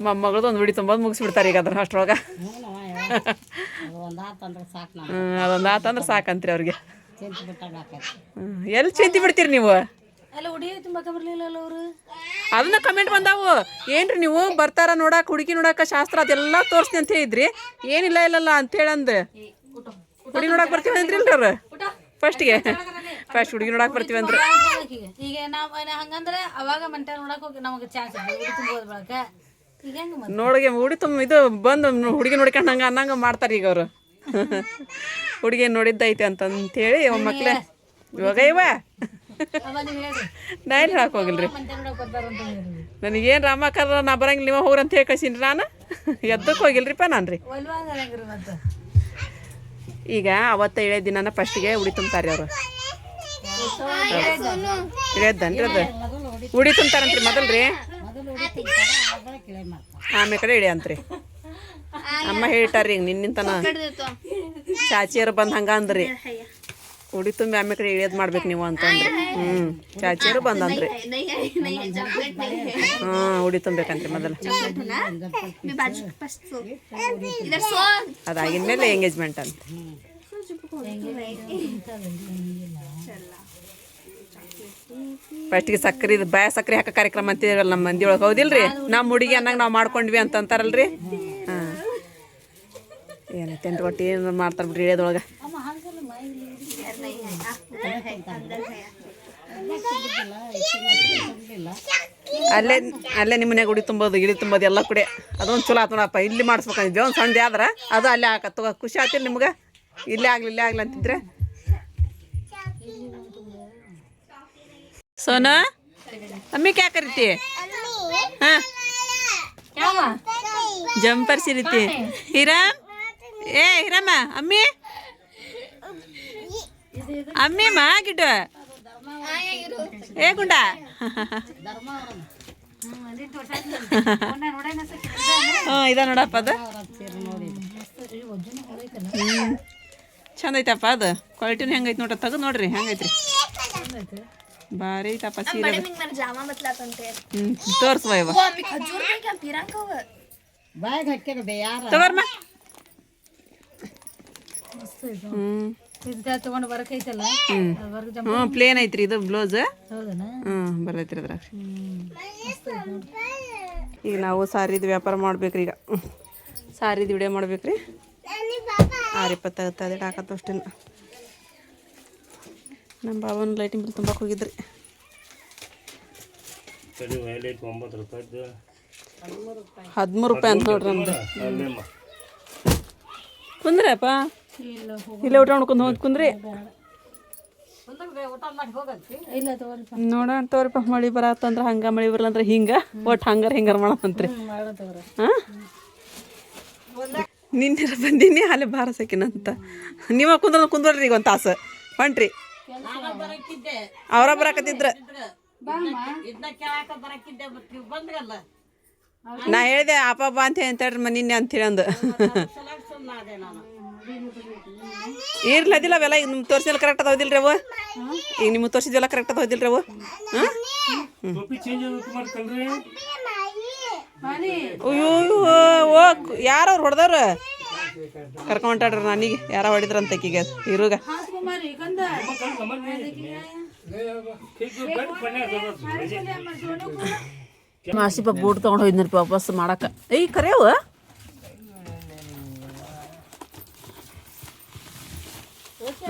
Speaker 1: ಮೊಮ್ಮಗಳದು ಒಂದು ಬಿಡಿ ತುಂಬೋದು ಮುಗಿಸ್ಬಿಡ್ತಾರೆ ಈಗ ಅದ್ರ ಅಷ್ಟರೊಳಗೆ ಅದೊಂದು ಆತಂದ್ರೆ ಸಾಕಂತ್ರಿ ಅವ್ರಿಗೆ ಎಲ್ಲಿ ಚಿಂತೆ ಬಿಡ್ತೀರಿ ನೀವು ಅದನ್ನ ಕಮೆಂಟ್ ಬಂದಾವು ಏನ್ರಿ ನೀವು ಬರ್ತಾರ ನೋಡಾಕ ಹುಡುಗಿ ನೋಡಾಕ ಶಾಸ್ತ್ರ ಅದೆಲ್ಲ ತೋರಿಸ್ತೀನಿ ಅಂತ ಹೇಳಿದ್ರಿ ಏನಿಲ್ಲ ಇಲ್ಲಲ್ಲ ಅಂತೇಳಿ ಅಂದೆ ಹುಡುಗಿ ನೋಡಕ್ ಬರ್ತೀವಿ ಅಂದ್ರಿಲ್ರಿ ಅವ್ರು ಫಸ್ಟ್ ಹುಡುಗಿ ನೋಡಕ್ ಬರ್ತೀವಿ ಅಂದ್ರೆ
Speaker 3: ಈಗ ನಾವು ಹಂಗಂದ್ರೆ ಅವಾಗ ಮಂಟ ನೋಡಕ್ ಹೋಗಿ ನಮಗೆ ಚಾನ್ಸ್
Speaker 1: ನೋಡಿಗೆ ಹುಡಿ ತುಂಬ ಇದು ಬಂದು ಹುಡುಗಿ ನೋಡ್ಕೊಂಡು ಹಂಗೆ ಅನ್ನಂಗೆ ಮಾಡ್ತಾರೆ ಈಗ ಅವರು ಹುಡುಗಿ ನೋಡಿದ್ದೈತೆ ಅಂತಂತೇಳಿ ಮಕ್ಳೇ ಇವಾಗ ನಾ ಎಲ್ಲಿ ಹೇಳಕ್ ಹೋಗಿಲ್ರಿ ನನಗೇನು ರಾಮಕರ ನಾ ಬರಂಗಿಲ್ಲ ನೀವು ಹೋಗ್ರಿ ಅಂತ ಹೇಳಿ ಕಳ್ಸೀನಿ ನಾನು ಎದ್ದಕ್ಕೆ ಹೋಗಿಲ್ರಿಪ್ಪ ನಾನು ರೀ ಈಗ ಅವತ್ತ ಇಳೆ ದಿನಾನ ಫಸ್ಟಿಗೆ ಉಡಿ ತುಂಬ್ತಾರೆ ಅವರು ಇಳಿಯದ್ದನ್ರಿ ಅದು ಉಡಿ ತುಂಬ್ತಾರಂತ್ರಿ ಮೊದಲ್ರಿ ಆಮೇಲೆ ಕಡೆ ಇಳಿ ಅಂತ್ರಿ ಅಮ್ಮ ಹೇಳ್ತಾರ್ರಿ ಈಗ ನಿನ್ನಿಂತನ ಚಾಚಿಯರು ಬಂದು ಹಂಗ ಅಂದ್ರಿ ಉಡಿ ತುಂಬಿ ಆಮೇಲೆ ಕಡೆ ಇಳಿಯೋದು ಮಾಡ್ಬೇಕು ನೀವು ಅಂತಂದ್ರಿ ಚಾಚಿಯರು ಬಂದಂದ್ರಿ ಉಡಿ ತುಂಬೇಕಂತ್ರಿ ಮೊದಲು ಅದಾಗಿನ ಮೇಲೆ ಎಂಗೇಜ್ಮೆಂಟ್ ಅಂತ ಫಸ್ಟಿಗೆ ಸಕ್ಕರೆ ಬಾಯ ಸಕ್ಕರೆ ಹಾಕೋ ಕಾರ್ಯಕ್ರಮ ಅಂತಿರಲ್ಲ ನಮ್ಮ ಮಂದಿ ಒಳಗೆ ಹೌದಿಲ್ರಿ ನಮ್ಮ ಹುಡುಗಿ ಅನ್ನಂಗೆ ನಾವು ಮಾಡ್ಕೊಂಡ್ವಿ ಅಂತ ಅಂತಾರಲ್ರಿ ಏನೈತೇನ್ರಿ ಒಟ್ಟು ಏನು ಮಾಡ್ತಾರೆ ಬಿಡ್ರಿ ಇಳಿಯೋದೊಳಗೆ ಅಲ್ಲೇ ನಿಮ್ಮ ಮನ್ಯಾಗ ಉಡಿ ತುಂಬೋದು ಇಳಿ ತುಂಬೋದು ಎಲ್ಲ ಕೂಡ ಅದೊಂದು ಚಲೋ ಆತು ನೋಡಪ್ಪ ಇಲ್ಲಿ ಮಾಡಿಸ್ಬೇಕಂದಿದ್ವಿ ಒಂದು ಸಣ್ಣ ಆದ್ರೆ ಅದು ಅಲ್ಲೇ ಹಾಕತ್ತ ಖುಷಿ ಆತಿಲ್ಲ ನಿಮ್ಗೆ ಇಲ್ಲೇ ಆಗ್ಲಿ ಅಂತಿದ್ರೆ ಸೋನಾ ಅಮ್ಮಿ ಕ್ಯಾ ಕರಿತಿ ಜಂಪರ್ ಸಿರಿತಿ ಹಿರಾಮ್ ಹಿರಮ್ಮ ಅಮ್ಮಿ ಅಮ್ಮಿ ಮಾ ಗಿಡ ಏ ಗುಂಡ ಹ್ಞೂ ಇದ ನೋಡಪ್ಪ ಅದು ಚಂದ ಐತಪ್ಪ ಅದು ಕ್ವಾಲಿಟಿನೂ ಹೆಂಗೈತೆ ನೋಡ್ರಿ ತೆಗೆದು ನೋಡ್ರಿ ಹೆಂಗೈತ್ರಿ ಭಾರಿ ಐತಪ್ಪ ಸೀರೆ ತೋರ್ಸುವ ಇವ
Speaker 2: ಬಾಯಿಗೆ ಹಾಕ್ಯಾರ ಯಾರ
Speaker 1: ತಗೋರ್ಮ
Speaker 3: ತಗೊಂಡು ಬರಕೈತಲ್ಲ
Speaker 1: ಹ್ಞೂ ಪ್ಲೇನ್ ಐತ್ರಿ ಇದು ಬ್ಲೌಸ್
Speaker 3: ಹೌದನಾ
Speaker 1: ಬರ್ತೈತ್ರಿ ಅದ್ರಾಗ ಈಗ ನಾವು ಸಾರಿದು ವ್ಯಾಪಾರ ಮಾಡ್ಬೇಕ್ರಿ ಈಗ ಸಾರಿದು ವಿಡಿಯೋ ಮಾಡ್ಬೇಕ್ರಿ 6:20 ಅದೇ ಹಾಕತ್ತ ಅಷ್ಟೇ ನಮ್ಮ ಬಾಬನ ಲೈಟಿಂಗ್ ಬಿಲ್ ತುಂಬಕ್ಕೆ ಹೋಗಿದ್ರಿ 13 ರೂಪಾಯಿ ಅಂತ ನೋಡ್ರಿ ನಮ್ದು ಕುಂದ್ರಪ್ಪ ಇಲ್ಲೇ ಊಟ ಮಾಡ್ಕೊಂಡು ಹೋಗಿ ಕುಂದ್ರಿ
Speaker 2: ಊಟ ಮಾಡಿ ಹೋಗಂತಿ
Speaker 3: ಇಲ್ಲ ತಗೋರಿ
Speaker 1: ನೋಡೋಣ ತೋರಿಪ್ಪ ಮಳೆ ಬರತ್ತಂದ್ರೆ ಹಂಗೆ ಮಳೆ ಬರಲ್ಲ ಅಂದ್ರೆ ಹಿಂಗೆ ಒಟ್ಟು ಹಿಂಗಾರ ಮಾಡತ್ತಂತ್ರಿ ಹಾಂ ನಿನ್ನೆ ಬಂದೀನಿ ಅಲ್ಲಿ ಬಾರ ಸಾಕಿನಂತ ನೀವು ಕುಂದ್ರಿ ಈಗ ಒಂದು ತಾಸು ಹೊಂಟ್ರಿ
Speaker 2: ಬರಕ್ಕಿದ್ದೆ
Speaker 1: ಅವ್ರ ಬರಾಕತ್ತಿದ್ರ
Speaker 2: ಇದನ್ನ ಕೇಳಾಕ ಬರಕ್ಕಿದ್ದೆ ಮತ್ತೆ ನೀವು ಬಂದ್ರಲ್ಲ
Speaker 1: ನಾ ಹೇಳಿದೆ ಅಪ್ಪ ಬಾ ಅಂತ ಹೇಳ್ರಿ ನಿನ್ನೆ ಅಂತೇಳಿ ಅಂದು
Speaker 2: ಸುಮ್ಮನಾದೆ ನಾನು
Speaker 1: ಇರ್ಲಿ ಅದಿಲ್ಲ ಅವೆಲ್ಲ ಈಗ ನಿಮ್ಮ ತೋರಿಸಿದೆಲ್ಲ ಕರೆಕ್ಟ್ ಅದಾವದಿಲ್ರಿ ಅವು ಈಗ ನಿಮ್ಗೆ ತೋರಿಸಿದೆಲ್ಲ ಕರೆಕ್ಟ್ ಅದಾವದಿಲ್ರಿ ಅವು ಅಯ್ಯೋ ಓ ಯಾರವ್ರು ಹೊಡೆದವ್ರು ಕರ್ಕೊಂಡ್ರಿ ನನಗೆ ಯಾರ ಹೊಡಿದ್ರಂತ ಆಕಿಗೆ ಇರುಗ ಮಾಸಿಪ ಬೂಟ್ ತೊಗೊಂಡು ಹೋಯ್ದ್ನಪ್ಪ ವಾಪಸ್ ಮಾಡಕ್ಕೆ ಏಯ್ ಕರೆಯವ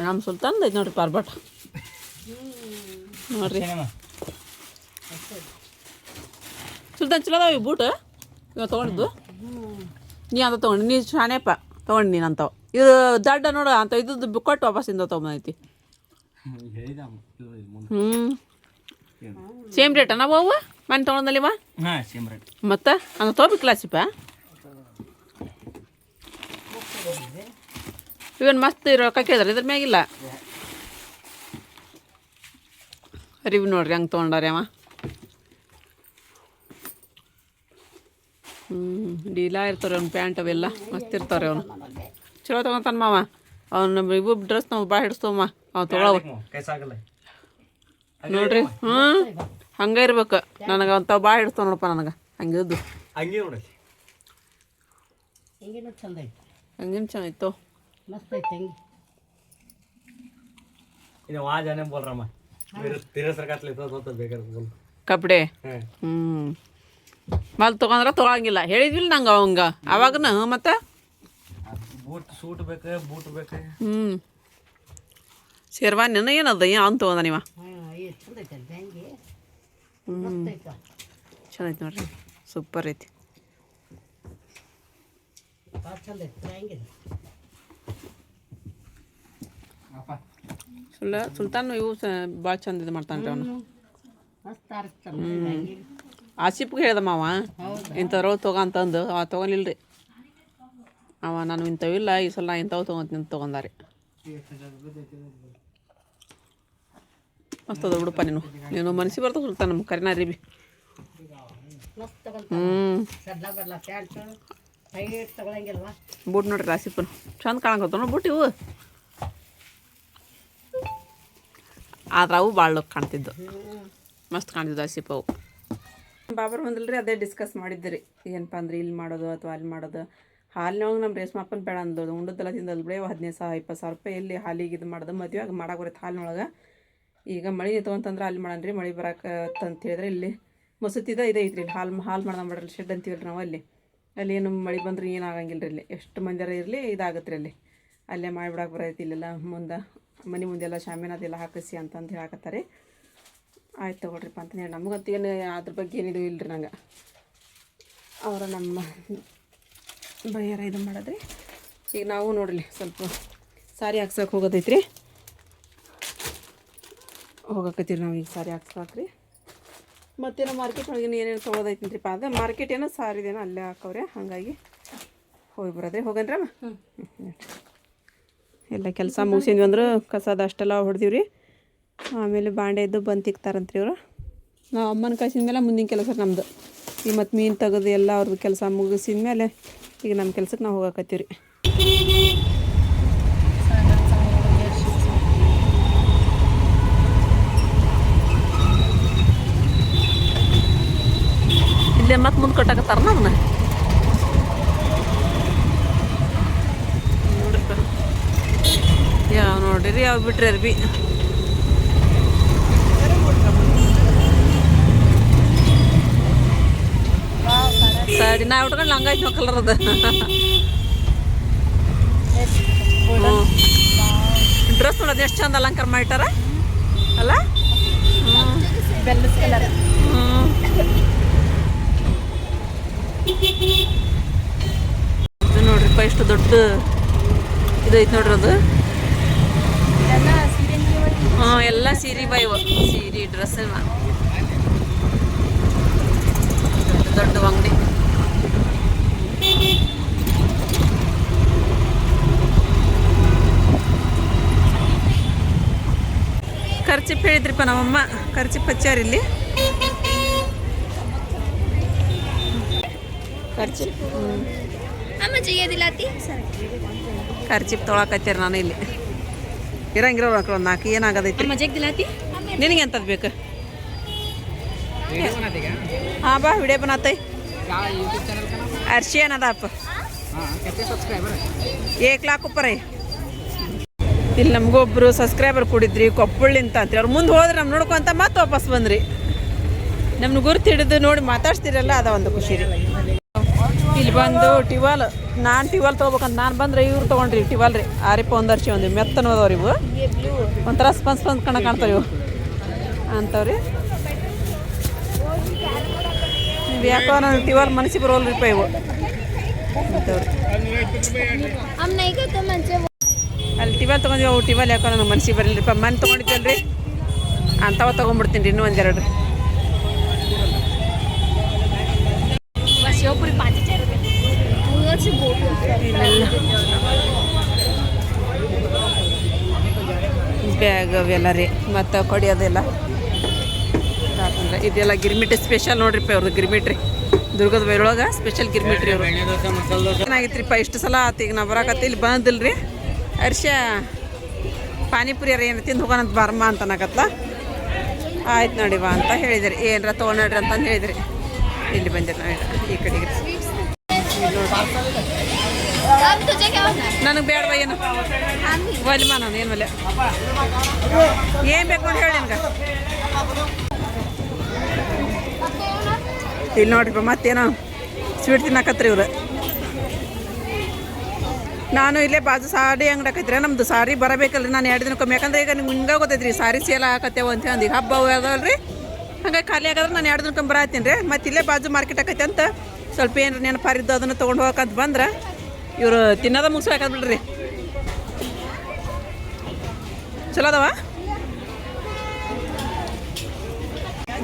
Speaker 1: ನಮ್ಮ ಸುಲ್ತಾನ್ ಐತೆ ನೋಡ್ರಿ ಪಾರ್ಬಟ್ ನೋಡ್ರಿ ಸುಲ್ತಾನ್ ಚಲೋ ಅದಾವ ಈ ಬೂಟ್ ಇವಾಗ ತೊಗೊಂಡಿದ್ದು ನೀ ಅಂತ ತೊಗೊಂಡು ನೀ ಶಾಣೆಪ್ಪ ತೊಗೊಂಡು ನೀನು ಅಂತಾವ ಇದು ದಡ್ಡ ನೋಡು ಅಂತ ಇದ್ದು ಕೊಟ್ಟು ವಾಪಸ್ಸಿಂದ ತೊಗೊಂಬಂದೈತಿ ಸೇಮ್ ರೇಟ ನಾವು ಅವು ಮನೆ ತೊಗೊಂಡಲ್ಲಿವ ಮತ್ತೆ ಅಂತ ತೊಗೋಬೇಕಲ್ಲ ಇವನ್ ಮಸ್ತ್ ರೊಕ್ಕ ಕೇಳಿದ್ರೆ ಇದ್ರ ಮ್ಯಾಗಿಲ್ಲ ರಿವ್ ನೋಡ್ರಿ ಹಂಗೆ ತೊಗೊಂಡಾರೆ ಅವ ಡೀಲಾ ಇರ್ತಾರೆ ಅವ್ನ ಪ್ಯಾಂಟ್ ಅವೆಲ್ಲ ಮಸ್ತ್ ಇರ್ತಾರೆ ಅವನು ಚಲೋ ತೊಗೊಂತಾನ ಮಾವ ಅವ್ನ ಇವು ಡ್ರೆಸ್ ನಾವು ಭಾಳ ಹಿಡಿಸ್ತವಮ್ಮ ಅವ್ ತೊಗೊಳವ ನೋಡ್ರಿ ಹಂಗೆ ಇರ್ಬೇಕು ನನಗೆ ಅಂತಾವ್ ಭಾಳ ಹಿಡಿಸ್ತಾವ ನೋಡಪ್ಪ ನನಗೆ ಹಂಗಿದ್ದು
Speaker 2: ಹಿಂಗೇನು ಚಂದ ಐತಿ
Speaker 1: ಹಂಗೇನು ಚೆನ್ನಾಗಿತ್ತು
Speaker 2: ಮಸ್ತ್ ಐತಿ ಹೆಂಗೆ
Speaker 1: ಕಪಡೆ ಮಲ್ ತೊಗೊಂಡ್ರೆ ತೊಗೊಳಂಗಿಲ್ಲ ಹೇಳಿದ್ವಿಲ್ಲ ನಂಗೆ ಅವಂಗ ಅವಾಗನ ಮತ್ತೆ
Speaker 4: ಸೂಟ್ ಬೇಕು ಬೂಟ್ ಬೇಕು
Speaker 1: ಶೇರ್ವಾನಿನ ಏನದ ಅವ್ನು ತೊಗೊಂಡ ನೀವ
Speaker 2: ಚಂದ ಐತಿ ಅಲ್ಲಿ ಬ್ಯಾಂಗಿ ಮಸ್ತ್ ಐತ
Speaker 1: ಚೆನ್ನಾಗೈತಿ ನೋಡ್ರಿ ಸೂಪರ್ ಐತಿ
Speaker 2: ಭಾಳ ಚಂದ ಐತಿ ಬ್ಯಾಂಗಿದೆ
Speaker 1: ಸುಲ್ತಾನ್ ಇವು ಭಾಳ ಚಂದ ಇದು ಮಾಡ್ತಾನ್ರಿ ಅವನು
Speaker 2: ಮಸ್ತ್ ಆರಿಸ್ತಾನೆ ಬ್ಯಾಂಗಿ
Speaker 1: ಆಸಿಪ್ಗೆ ಹೇಳ್ದ ಮಾವ ಇಂಥವ್ರೊಳಗೆ ತೊಗೊಂತಂದು ಅವ ತೊಗೊಲಿಲ್ರಿ ಅವ ನಾನು ಇಂಥವಿಲ್ಲ ಈ ಸಲ ನಾ ಇಂಥವು ತೊಗೊಂತೀನಿ ಅಂತ ತೊಗೊಂಡಾರೆ ಮಸ್ತ್ ಅದ ಬಿಡಪ್ಪ ನೀನು ಮನಸ್ಸಿಗೆ ಬರ್ತಾವ ಸುಲ್ತಾನ್ ನಮ್ಮ ಕರಿನಾ ರೀ
Speaker 2: ಮಸ್ತ್ ತಗೊಂತ ಸಡ್ಲ ಬಡ್ಲ ಪ್ಯಾಂಟ್ ಟೈಟ್ ತಗೊಳಂಗಿಲ್ವಾ
Speaker 1: ಬೂಟ್ ನೋಡ್ರಿ ಆಸಿಪ್ಪನ ಚಂದ ಕಾಣಕತ್ತ ನೋಡಿ ಬೂಟ್ ಇವು ಆದ್ರೆ ಅವು ಭಾಳ ಲುಕ್ ಕಾಣ್ತಿದ್ದು ಮಸ್ತ್ ಕಾಣ್ತಿದ್ದು ಆಸಿಪ್ ಅವು ಬಾಬರ್ ಬಂದಿಲ್ರಿ ಅದೇ ಡಿಸ್ಕಸ್ ಮಾಡಿದ್ರಿ ಏನಪ್ಪ ಅಂದ್ರೆ ಇಲ್ಲಿ ಮಾಡೋದು ಅಥವಾ ಅಲ್ಲಿ ಮಾಡೋದು ಹಾಲಿನೊಳಗೆ ನಮ್ಮ ರೇಷ್ಮಪ್ಪನ ಬೇಡ ಅಂದೋದು ಉಂಡದ್ದೆಲ್ಲ ತಿಂದಲ್ ಬಿಡಿ 15,000-20,000 ರೂಪಾಯಿ ಎಲ್ಲಿ ಹಾಲಿಗೆ ಇದು ಮಾಡೋದು ಮದುವೆ ಆಗ ಮಾಡಕ್ಕೆ ಬರುತ್ತೆ ಹಾಲಿನೊಳಗೆ ಈಗ ಮಳೆ ತೊಗೊಂತಂದ್ರೆ ಅಲ್ಲಿ ಮಾಡನ್ರಿ ಮಳೆ ಬರಕತ್ತಂತ ಹೇಳಿದ್ರೆ ಇಲ್ಲಿ ಮಸೂತಿದ ಇದೆ ಐತ್ರಿ ಹಾಲು ಮಾಡ್ದಂಗೆ ಮಾಡ್ರಿ ಶೆಡ್ ಅಂತೀವಲ್ರಿ ನಾವು ಅಲ್ಲಿ ಏನು ಮಳೆ ಬಂದ್ರೆ ಏನಾಗಂಗಿಲ್ಲ ರೀ ಇಲ್ಲಿ ಎಷ್ಟು ಮಂದಿರ ಇರಲಿ ಇದಾಗತ್ತೆ ರೀ ಅಲ್ಲೇ ಮಾಡಿಬಿಡಕ್ಕೆ ಬರೈತಿ ಇಲ್ಲೆಲ್ಲ ಮುಂದೆ ಮನೆ ಮುಂದೆಲ್ಲ ಶಾಮಿನ ಅದೆಲ್ಲ ಹಾಕಿಸಿ ಅಂತಂದು ಹೇಳಕತ್ತಾರೆ ಆಯ್ತು ತಗೊಳ್ರಿಪ್ಪ ಅಂತ ಹೇಳಿ ನಮಗಂತೂ ಏನು ಅದ್ರ ಬಗ್ಗೆ ಏನಿದು ಇಲ್ಲರಿ ನಂಗೆ ಅವರ ನಮ್ಮ ಬಯ್ಯಾರ ಇದು ಮಾಡೋದ್ರಿ ಈಗ ನಾವು ನೋಡ್ರಿ ಸ್ವಲ್ಪ ಸಾರಿ ಹಾಕ್ಸೋಕೆ ಹೋಗೋದೈತ್ರಿ ಹೋಗಕತ್ತೀರಿ ನಾವು ಈಗ ಸಾರಿ ಹಾಕ್ಸ್ಕೊಕ್ರಿ ಮತ್ತೇನೋ ಮಾರ್ಕೆಟ್ ಒಳಗೆ ಏನೇನು ತೊಗೊಳೋದೈತಿನ್ರಿಪ್ಪ ಅದು ಮಾರ್ಕೆಟ್ ಏನೋ ಸಾರಿದೇನೋ ಅಲ್ಲೇ ಹಾಕವ್ರೆ ಹಾಗಾಗಿ ಹೋಗಿ ಬರೋದ್ರಿ ಹೋಗನ್ರಮ್ಮ ಎಲ್ಲ ಕೆಲಸ ಮುಗಿಸಿದ್ವಿ ಅಂದ್ರೆ ಕಸದ ಅಷ್ಟೆಲ್ಲ ಹೊಡೆದಿವ್ರಿ ಆಮೇಲೆ ಬಾಂಡೆ ಇದ್ದು ಬಂದು ತಿಕ್ತಾರಂತ್ರಿ ಇವರು. ನಾವು ಅಮ್ಮನ ಕಳ್ಸಿದ ಮೇಲೆ ಮುಂದಿನ ಕೆಲಸ ನಮ್ಮದು. ಈ ಮತ್ತು ಮೀನು ತೆಗೆದು ಎಲ್ಲ ಅವ್ರದ್ದು ಕೆಲಸ ಮುಗಿಸಿದ ಮೇಲೆ ಈಗ ನಮ್ಮ ಕೆಲ್ಸಕ್ಕೆ ನಾವು ಹೋಗಕತ್ತೀವಿ ರೀ. ಇಲ್ಲೇ ಮತ್ತೆ ಮುಂದೆ ಕಟ್ಟಾಕತ್ತಾರ ನಮ್ಮನ್ನ. ನೋಡ್ರಿಪ್ಪ ಯಾವ ನೋಡ್ರಿ ಯಾವ ಬಿಟ್ರಿ ಅರ್ಬಿ. ಸಾಡಿ ನಾ ಉಟ್ಕೊಂಡು ಹಂಗಾಯ್ತು ನಾವು ಕಲರ್ ಅದ. ಡ್ರೆಸ್ ನೋಡೋದು ಎಷ್ಟು ಚಂದ ಅಲಂಕಾರ ಮಾಡಿಟ್ಟಾರ ಅಲ್ಲ. ಇದು ನೋಡ್ರಿಪ್ಪ ಎಷ್ಟು ದೊಡ್ಡ ಇದು ಐತೆ ನೋಡ್ರಿ ಅದು. ಹಾಂ ಎಲ್ಲ ಸೀರೆ ಬಾಯ್ವ ಸೀರೆ ಡ್ರೆಸ್ ದೊಡ್ಡ ಅಂಗಡಿ. ಖರ್ಚಿಪ್ ಹೇಳಿದ್ರಿಪ್ಪ ನಮ್ಮಮ್ಮ. ಖರ್ಚಿಪ್ ಹಚ್ಚಾರ ಇಲ್ಲಿ. ಖರ್ಚಿಪ್ ಖರ್ಚಿಪ್ ತೊಗೊಳಕತ್ತೀರ ನಾನು ಇಲ್ಲಿ ಇರಂಗಿರೋ ಒಂದು 4 ಏನಾಗದೈತಿ ನಿನಗೆ ಎಂಥದ್ದು ಬೇಕು? हाँ बा वीडियो बनाते अर्शी ಅನ್ನದ ಅಪ್ಪ 1 लाख ऊपर है. ಇಲ್ಲಿ ನಮಗೊಬ್ಬರು ಸಬ್ಸ್ಕ್ರೈಬರ್ ಕೊಡಿದ್ರಿ ಕೊಪ್ಪಳಿಂತ ಅಂತ್ರಿ. ಅವ್ರು ಮುಂದೆ ಹೋದ್ರೆ ನಮ್ಮ ನೋಡ್ಕೊಂತ ಮತ್ತೆ ವಾಪಸ್ ಬಂದ್ರಿ. ನಮ್ಗೆ ಗುರ್ತು ಹಿಡಿದು ನೋಡಿ ಮಾತಾಡ್ಸ್ತಿರಲ್ಲ ಅದ ಒಂದು ಖುಷಿ ರೀ. ಇಲ್ಲಿ ಬಂದು ಟಿವಾಲ್ ನಾನು ಟಿವಾಲ್ ತೊಗೋಬೇಕಂತ ನಾನು ಬಂದ್ರೆ ಇವ್ರು ತೊಗೊಂಡ್ರಿ ಟಿವಾಲ್ ರೀ. ಆರಿಪ ಒಂದು ವರ್ಷ ಒಂದು ಮೆತ್ತನೋದವ್ರಿ ಇವು ಒಂಥರ ಸ್ಪಂದ್ ಕಾಣ್ತಾವೆ ಇವು ಅಂಥವ್ರಿ. ಯಾಕೋ ನನಗೆ ಟಿವಾಲ್ ಮನಸ್ಸಿಗೆ ಬರೋಲ್ರಿಪ್ಪ ಇವು ಅಲ್ಲಿ ಟಿವಾಲ್ ತೊಗೊಂಡ್ವಿ. ಅವು ಟಿವಾಲ್ ಯಾಕೋ ನನಗೆ ಮನಸ್ಸಿಗೆ ಬರಲಿಲ್ಲರಿಪ್ಪ. ಮನೆ ತೊಗೊಂಡಿದ್ದಲ್ರಿ ಅಂಥವ ತೊಗೊಂಡ್ಬಿಡ್ತೀನಿ ರೀ ಇನ್ನೂ ಒಂದೆರಡು. ಬ್ಯಾಗ್ ಅವೆಲ್ಲ ರೀ ಮತ್ತು ಕೊಡಿಯೋದೆಲ್ಲ ಇದೆಲ್ಲ ಗಿರ್ಮಿಟ್ ಸ್ಪೆಷಲ್ ನೋಡ್ರಿಪ್ಪ ಅವ್ರದ್ದು ಗಿರ್ಮಿಟ್ ರೀ. ದುರ್ಗದ ಬೈರೊಳಗೆ ಸ್ಪೆಷಲ್ ಗಿರ್ಮಿಟ್ ರೀ ಅವರು. ಚೆನ್ನಾಗಿತ್ರಿಪ್ಪ ಇಷ್ಟು ಸಲ ಆತು ಈಗ ನಾವು ಬರಾಕತ್ತಿ ಇಲ್ಲಿ ಬಂದಿಲ್ಲ ರೀ. ಹರ್ಷ ಪಾನಿಪುರಿ ಏನು ತಿಂದು ಹೋಗೋಣಂತ ಬಾರಮ್ಮ ಅಂತ ಅನ್ನಕತ್ಲ. ಆಯ್ತು ನೋಡಿವಾ ಅಂತ ಹೇಳಿದ್ರಿ. ಏನರ ತೊಗೊಂಡ್ರಿ ಅಂತಂದು ಹೇಳಿದ್ರಿ. ಇಲ್ಲಿ ಬಂದಿರಿ ನಾವು ಈ ಕಡೆಗೆ. ನನಗೆ ಬೇಡವ ಏನು ಒಲಿಮಾ ನಾನು ಏನು ಒಲೆ ಏನು ಬೇಕು ಅಂತ ಹೇಳಿ ನಿನ್ಗೆ. ಇಲ್ಲಿ ನೋಡ್ರಿಪ್ಪ ಮತ್ತೇನೋ ಸ್ವೀಟ್ ತಿನ್ನಕತ್ರಿ ಇವ್ರು. ನಾನು ಇಲ್ಲೇ ಬಾಜು ಸಾರಿ ಅಂಗಡಿ ಹಾಕೈತ್ರಿ. ನಮ್ದು ಸಾರಿ ಬರಬೇಕಲ್ರಿ ನಾನು 2 ದಿನ ಕಮ್ಮಿ. ಯಾಕಂದ್ರೆ ಈಗ ನಿಮ್ಗೆ ಹಿಂಗೆ ಗೊತ್ತೈತ್ರಿ ಸಾರಿ ಸೇಲ್ ಹಾಕತ್ತೇವ ಅಂತ ಹೇಳಿ ಈಗ ಹಬ್ಬ ಅದಾವಲ್ರಿ. ಹಂಗಾಗಿ ಖಾಲಿ ಆಗಾದ್ರೆ ನಾನು 2 ದಿನ ಕಮ್ಮಿ ಬರತ್ತೀನಿ ರೀ. ಮತ್ತು ಇಲ್ಲೇ ಬಾಜು ಮಾರ್ಕೆಟ್ ಹಾಕೈತೆ ಅಂತ ಸ್ವಲ್ಪ ಏನು ನೆನಪಾರಿದ್ದು ಅದನ್ನು ತೊಗೊಂಡು ಹೋಗಕ್ಕಂತ ಬಂದ್ರೆ ಇವರು ತಿನ್ನೋದ ಮುಗಿಸ್ಬೇಕಾದ್ ಬಿಡ್ರಿ. ಚಲೋ ಅದಾವ.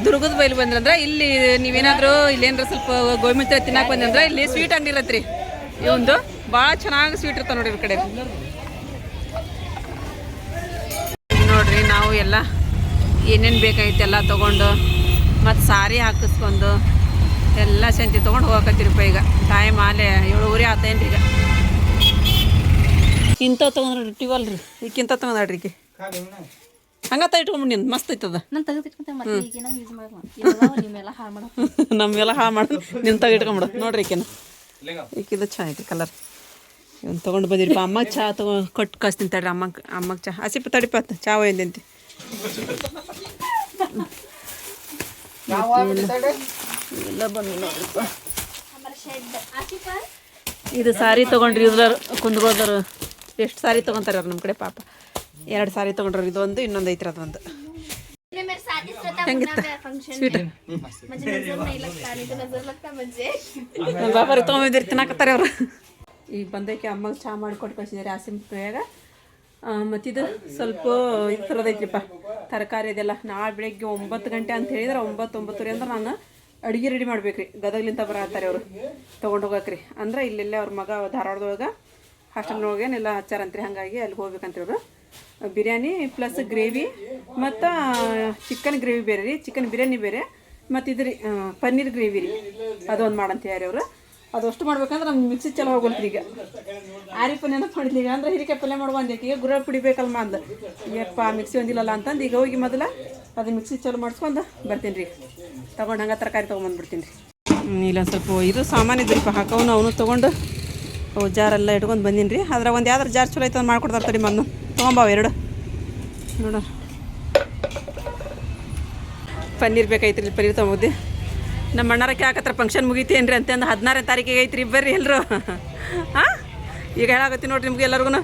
Speaker 1: ದುರ್ಗದ ಬೈಲು ಬಂದ್ರಂದ್ರೆ ಇಲ್ಲಿ ನೀವೇನಾದರೂ ಇಲ್ಲೇನಾರ ಸ್ವಲ್ಪ ಗೋಮಿತ್ರ ತಿನ್ನಕ್ಕೆ ಬಂದಂದ್ರೆ ಇಲ್ಲಿ ಸ್ವೀಟ್ ಅಂಗಡಿ ಇರತ್ರಿ. ಇವೊಂದು ಭಾಳ ಚೆನ್ನಾಗಿ ಸ್ವೀಟ್ ಇರ್ತಾವೆ ನೋಡ್ರಿ ಈ ಕಡೆ. ನೋಡ್ರಿ ನಾವು ಎಲ್ಲ ಏನೇನು ಬೇಕಾಗಿತ್ತು ಎಲ್ಲ ತೊಗೊಂಡು ಮತ್ತು ಸಾರಿ ಹಾಕಿಸ್ಕೊಂಡು ಎಲ್ಲ ಸಂತಿ ತೊಗೊಂಡು ಹೋಗಕತ್ತೀರಪ್ಪ. ಈಗ ಟೈಮ್ ಆಲೆ 7:30 ಆತೇನ್ರಿ ಈಗ. ಇಂಥವು ತೊಗೊಂಡ್ರಿ ಟಿವಲ್ ರೀ. ಈಗಿಂತ ತೊಗೊಂಡ್ರಿ ಈಕೆ ಹಂಗತ್ತ ಇಟ್ಕೊಂಬಿಡಿ ನೀನು ಮಸ್ತ್ ಐತದ. ನಮ್ಮೆಲ್ಲ ಹಾಳು ಮಾಡೋದು ನಿನ್ನ ತಗ ಇಟ್ಕೊಂಬಿಡು ನೋಡ್ರಿ ಈಕೆನ. ಈಕಿದು ಚೆನ್ನಾಗೈತಿ ಕಲರ್. ಇವನು ತೊಗೊಂಡು ಬಂದಿರಪ್ಪ. ಅಮ್ಮಗೆ ಚಹಾ ಕೊಟ್ಟು ಕಳಿಸ್ತೀನಿ ತಡ್ರಿ. ಅಮ್ಮಗೆ ಚಹಾ ಹಸಿಪ್ಪ ತಡಿಪ ಚಹಾ ಒಯ್ದಂತಿ. ಎಲ್ಲ ಬಂದು ನೋಡ್ರಿಪ್ಪ. ಇದು ಸಾರಿ ತೊಗೊಂಡ್ರಿ. ಇದ್ರ ಕುಂದ್ಗೋದರು ಎಷ್ಟು ಸಾರಿ ತೊಗೊತಾರೆ ಅವ್ರು ನಮ್ಮ ಕಡೆ ಪಾಪ. 2 ಸಾರಿ ತೊಗೊಂಡ್ರಿ. ಇದೊಂದು ಇನ್ನೊಂದು ಐತ್ರಿ ಅದೊಂದು. ಹೆಂಗಿತ್ತ ಸ್ವೀಟ್ ಬಾಬಾರಿ ತೊಗೊಂಡಿರಿ ತಿನ್ನಕತ್ತಾರೆ ಅವರು. ಈಗ ಬಂದೈಕೆ ಅಮ್ಮಗೆ ಚಹಾ ಮಾಡಿಕೊಟ್ಟು ಕಳಿಸಿದ್ದಾರೆ ಆಸಿಂಪ್ರಿಯಾಗ. ಮತ್ತಿದು ಸ್ವಲ್ಪ ಇದು ಥರದೈತ್ರಿಪ್ಪ ತರಕಾರಿ ಇದೆಲ್ಲ. ನಾಳೆ ಬೆಳಗ್ಗೆ 9 ಗಂಟೆ ಅಂತ ಹೇಳಿದ್ರೆ 9-9:30 ಅಂದ್ರೆ ನಾನು ಅಡುಗೆ ರೆಡಿ ಮಾಡ್ಬೇಕು ರೀ. ಗದಗ್ಲಿಂದ ಬರತ್ತಾರೆ ಅವರು ತೊಗೊಂಡು ಹೋಗಕ್ರಿ. ಅಂದ್ರೆ ಇಲ್ಲೆಲ್ಲ ಅವ್ರ ಮಗ ಧಾರವಾಡದೊಳಗೆ ಹಾಸ್ಟೆಲ್ನೊಳಗೇನೆಲ್ಲ ಹಚ್ಚಾರಂತ್ರಿ. ಹಾಗಾಗಿ ಅಲ್ಲಿಗೆ ಹೋಗ್ಬೇಕಂತ ಇವರು. ಬಿರಿಯಾನಿ ಪ್ಲಸ್ ಗ್ರೇವಿ ಮತ್ತು ಚಿಕನ್ ಗ್ರೇವಿ ಬೇರೆ ರೀ, ಚಿಕನ್ ಬಿರಿಯಾನಿ ಬೇರೆ, ಮತ್ತು ಇದು ರೀ ಪನ್ನೀರ್ ಗ್ರೇವಿ ರೀ, ಅದೊಂದು ಮಾಡಂತ ಯಾರು ಅವರು. ಅದು ಅಷ್ಟು ಮಾಡ್ಬೇಕಂದ್ರೆ ನಮ್ಗೆ ಮಿಕ್ಸಿ ಚಲೋ ಹೋಗಲ್ರಿ. ಈಗ ಆರಿಪ ನೆನಪು ಮಾಡಿದ್ಲಿ ಈಗ ಅಂದ್ರೆ ಹಿರಿಕಾಯಿ ಪಲ್ಯ ಮಾಡುವಂದೆ ಈಗ ಗುರ ಪುಡಿ ಬೇಕಲ್ಮ ಅಂದ ಯಪ್ಪ ಮಿಕ್ಸಿ ಒಂದಿಲ್ಲಲ್ಲ ಅಂತಂದು ಈಗ ಹೋಗಿ ಮೊದಲು ಅದು ಮಿಕ್ಸಿ ಚಲೋ ಮಾಡಿಸ್ಕೊಂಡು ಬರ್ತೀನಿ ರೀ. ತೊಗೊಂಡು ಹಂಗೆ ತರಕಾರಿ ತೊಗೊಂಬಂದ್ಬಿಡ್ತೀನಿ ರೀ. ಇಲ್ಲೊಂದು ಸ್ವಲ್ಪ ಇದು ಸಾಮಾನು ಇದ್ರಿಪ್ಪ ಹಾಕೋನು ಅವನು ತೊಗೊಂಡು ಅವು ಜಾರೆಲ್ಲ ಇಟ್ಕೊಂಡು ಬಂದೀನಿ ರೀ. ಅದ್ರ ಒಂದು ಯಾವ್ದಾರು ಜಾರ್ ಚಲೋ ಐತೆ ಮಾಡ್ಕೊಡ್ತಾರೆ ತಡಿ ಮಣ್ಣು ತೊಗೊಂಬಾವ ಎರಡು ನೋಡ. ಪನ್ನೀರ್ ಬೇಕೈತ್ರಿ, ಪನ್ನೀರ್ ತೊಗೊಂಬೋದಿ. ನಮ್ಮ ಅಣ್ಣಾರಕ್ಕೆ ಹಾಕತ್ರ ಫಂಕ್ಷನ್ ಮುಗಿತೇನು ರೀ ಅಂತಂದು 16ನೇ ತಾರೀಕಿಗೆ ಐತ್ರಿ, ಬರ್ರಿ ಎಲ್ಲರೂ. ಹಾಂ ಈಗ ಹೇಳಾಕತ್ತೀನಿ ನೋಡ್ರಿ ನಿಮ್ಗೆ ಎಲ್ಲರಿಗೂ.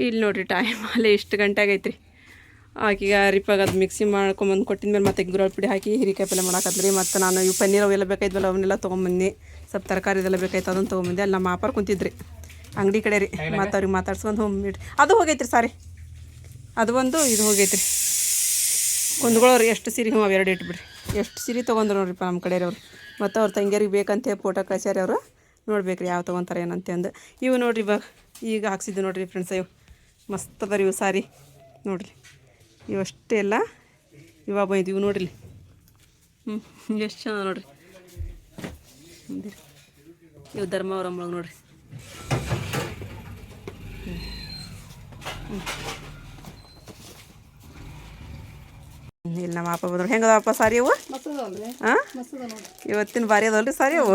Speaker 1: ಇಲ್ಲಿ ನೋಡಿರಿ ಟೈಮ್ ಅಲ್ಲೇ ಇಷ್ಟು ಗಂಟೆ ಆಗೈತ್ರಿ. ಆಕೀಗ ರಿಪಾಗ ಅದು ಮಿಕ್ಸಿ ಮಾಡ್ಕೊಂಬಂದು ಕೊಟ್ಟಿದ್ಮೇಲೆ ಮತ್ತೆ ಗುರಳ್ ಪುಡಿ ಹಾಕಿ ಹಿರಿಕಾಯಿ ಪಲ್ಯ ಮಾಡಾಕತ್ರಿ. ಮತ್ತು ನಾನು ಇವು ಪನ್ನೀರ್ ಅವೆಲ್ಲ ಬೇಕಾಯ್ತವಲ್ಲ ಅವನ್ನೆಲ್ಲ ತೊಗೊಂಬಂದು, ಸ್ವಲ್ಪ ತರಕಾರಿ ಇದೆಲ್ಲ ಬೇಕಾಯ್ತು ಅದನ್ನು ತೊಗೊಂಬಂದೆ. ಅಲ್ಲಿ ನಮ್ಮ ಮಾಪಾರ್ ಕುಂತಿದ್ರಿ ಅಂಗಡಿ ಕಡೆ ರೀ, ಮತ್ತು ಅವ್ರಿಗೆ ಮಾತಾಡ್ಸ್ಕೊಂಡು ಹೋಗ್ಬಿಡ್ರಿ. ಅದು ಹೋಗೈತ್ರಿ ಸಾರಿ, ಅದು ಒಂದು ಇದು ಹೋಗೈತ್ರಿ. ಕುಂದ್ಗಳವ್ರಿ ಎಷ್ಟು ಸೀರೆ ಹ್ಞೂ ಅವು ಎರಡು ಇಟ್ಬಿಡ್ರಿ. ಎಷ್ಟು ಸೀರೆ ತೊಗೊಂಡ್ರು ನೋಡ್ರಿಪ್ಪ ನಮ್ಮ ಕಡೆಯವ್ರು. ಮತ್ತು ಅವ್ರ ತಂಗಿಯರಿಗೆ ಬೇಕಂತ ಫೋಟೋ ಕಳ್ಸ್ಯಾರ ಅವರು. ನೋಡ್ಬೇಕ್ರಿ ಯಾವ ತೊಗೊತಾರೆ ಏನಂತಂದು. ಇವು ನೋಡಿರಿ ಇವಾಗ ಈಗ ಹಾಕ್ಸಿದ್ದು ನೋಡಿರಿ ಫ್ರೆಂಡ್ಸ್, ಇವು ಮಸ್ತ್ ಅದ ರೀ ಇವು ಸಾರಿ ನೋಡಿರಿ. ಇವಷ್ಟೇ ಎಲ್ಲ ಇವಾಗ ಬಂದು ಇವು ನೋಡಿರಿ ಎಷ್ಟು ಚೆನ್ನಾಗಿ ನೋಡಿರಿ. ಇವು ಧರ್ಮವರಮ್ಮೊಳಗೆ ನೋಡಿರಿ. ಇಲ್ಲಿ ನಮ್ಮ ಅಪ್ಪ ಬಂದ್ರು. ಹೆಂಗೆ ಅದಾವಪ್ಪ ಸಾರಿ ಅವು? ಹಾಂ ಇವತ್ತಿನ ಭಾರಿ ಅದಾವಲ್ರಿ ಸಾರಿ ಅವು.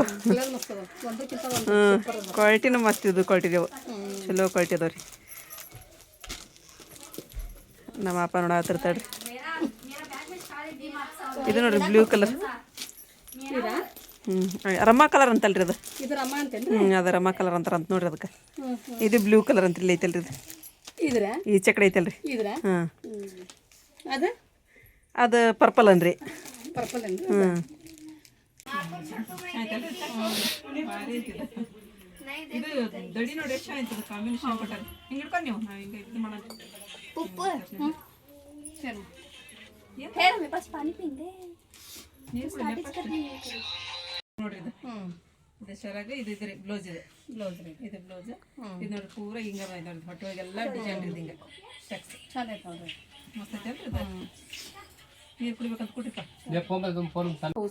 Speaker 1: ಕ್ವಾಲಿಟಿನೂ ಮಸ್ತ್ ಇದು ಕ್ವಾಲಿಟಿ ಅವು, ಚಲೋ ಕ್ವಾಲಿಟಿ ಅದಾವ ರೀ. ನಮ್ಮ ಅಪ್ಪ ನೋಡತ್ತಿರ್ತಾಳ್ರಿ. ಇದು ನೋಡ್ರಿ ಬ್ಲೂ ಕಲರ್, ರಮ್ಮ ಕಲರ್ ಅಂತಲ್ರಿ ಅದು. ಅದು ರಮ್ಮ ಕಲರ್ ಅಂತಾರ ಅಂತ ನೋಡ್ರಿ ಅದಕ್ಕೆ. ಇದು ಬ್ಲೂ ಕಲರ್ ಅಂತ ಇಲ್ಲಿ ಐತಲ್ರಿ ಇದು, ಈ ಚಕಡೆ ಐತಲ್ರಿ. ಹಾಂ ಅದು ಪರ್ಪಲ್ ಅನ್ರಿ. ಹ್ಞೂ ಇದು ದಡಿ ನೋಡಿ ಎಷ್ಟು ಆಯ್ತದ ಕಾಂಬಿನೇಷನ್ ಕೊಟ್ಟಾರ. ಹಿಂಗೆ ಹಿಡ್ಕೊಂಡು ನೀವು ನಾವು ಹಿಂಗೆ ಇದು ಮಾಡೋದು. ನೋಡ್ರಿ ಇದು ಇದು ಶರಾಗ ಇದು ಇದ್ರಿ ಬ್ಲೌಸ್ ಇದೆ. ಬ್ಲೌಸ್ ರೀ ಇದು ಬ್ಲೌಸ್. ಇದು ನೋಡಿ ಪೂರ ಹಿಂಗೆ ನೋಡಿ ಹೊಟ್ಟೆಗೆಲ್ಲ ಡಿಸೈನ್ ಇದೆ ಹಿಂಗೆ ಚೆಂದ ಮಸ್ತ್ ಐತೆ ಅಲ್ರಿ ಇದು. ನೀರು ಕುಡಿಬೇಕಂತ ಕೊಟ್ಟಿಪ್ಪ.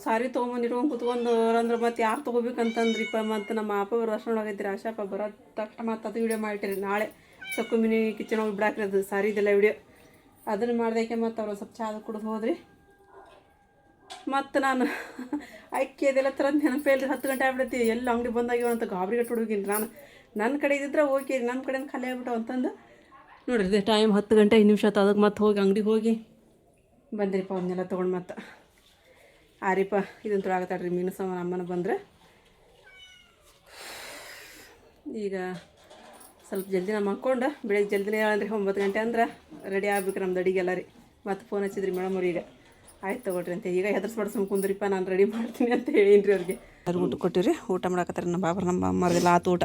Speaker 1: ಸಾರಿ ತೊಗೊಂಬಂದು ಇಟ್ಕೊಂಡು ಕುತ್ಕೊಂಡು ಅಂದ್ರೆ ಮತ್ತೆ ಯಾರು ತೊಗೋಬೇಕಂತಂದ್ರಿಪ್ಪ. ಮತ್ತು ನಮ್ಮ ಅಪ್ಪ ಬರೋ ದರ್ಶನ ಆಗೈತ್ರಿ. ಆಶಾಪ ಬರೋ ತಕ್ಷಣ ಮತ್ತು ಅದು ವಿಡಿಯೋ ಮಾಡಿಟ್ಟಿರಿ. ನಾಳೆ ಸೊಕ್ಕು ಮಿನಿ ಕಿಚನ್ ಹೋಗಿ ಬಿಡಾಕ್ರಿ ಅದು ಸಾರಿ ಇದೆಲ್ಲ ವಿಡಿಯೋ. ಅದನ್ನು ಮಾಡ್ದಕ್ಕೆ ಮತ್ತು ಅವ್ರು ಸ್ವಲ್ಪ ಚಾ ಕುಡಿದು ಹೋದ್ರಿ. ಮತ್ತು ನಾನು ಅಕ್ಕಿ ಅದೆಲ್ಲ ಥರದ್ದು ನೆನಪೇ ಇಲ್ರಿ. 10 ಗಂಟೆ ಆಗ್ಬಿಡೈತಿ. ಎಲ್ಲ ಅಂಗಡಿ ಬಂದಾಗ್ಯವ ಅಂತ ಗಾಬರಿಗಟ್ಟು ಹುಡುಗಿನಿ ನಾನು. ನನ್ನ ಕಡೆ ಇದ್ದಿದ್ರೆ ಓಕೆ, ನನ್ನ ಕಡೆಯಿಂದ ಖಾಲಿ ಆಗ್ಬಿಟ್ಟು ಅಂತಂದು ನೋಡಿರಿ. ಟೈಮ್ 10 ಗಂಟೆ 5 ನಿಮಿಷ ಆಯ್ತು. ಅದಕ್ಕೆ ಮತ್ತೆ ಹೋಗಿ ಅಂಗಡಿಗೆ ಹೋಗಿ ಬಂದಿರಿಪ್ಪ. ಅವನ್ನೆಲ್ಲ ತೊಗೊಂಡು ಮತ್ತು ಆರಿಪ್ಪ ಇದನ್ನು ತೊಳಗತ್ತಾಡ್ರಿ ಮೀನು ಸಾಮಾನು. ಅಮ್ಮನ ಬಂದರೆ ಈಗ ಸ್ವಲ್ಪ ಜಲ್ದಿನ ಮಾಡ್ಕೊಂಡು ಬೆಳಗ್ಗೆ ಜಲ್ದಿನೇ ಹೇಳಂದ್ರಿ 9 ಗಂಟೆ ಅಂದ್ರೆ ರೆಡಿ ಆಗ್ಬೇಕು ನಮ್ದು ಅಡಿಗೆಲ್ಲ ರೀ. ಮತ್ತು ಫೋನ್ ಹಚ್ಚಿದ್ರಿ ಮೇಡಮ್ ಅವ್ರಿಗೆ. ಆಯ್ತು ತೊಗೊಳ್ರಿ ಅಂತ. ಈಗ ಹೆದರ್ಸ್ಬಾರ್ದು ಸುಮ್ಮ ಕುಂದ್ರಿಪ್ಪ ನಾನು ರೆಡಿ ಮಾಡ್ತೀನಿ ಅಂತ ಹೇಳೀನಿ ರೀ ಅವ್ರಿಗೆ. ಅವ್ರಿಗೆ ಊಟ ಕೊಟ್ಟಿರಿ. ಊಟ ಮಾಡಕತ್ತಾರೆ ನಮ್ಮ ಬಾಬರ್ ನಮ್ಮ ಅಮ್ಮರದೆಲ್ಲ ಆತು ಊಟ.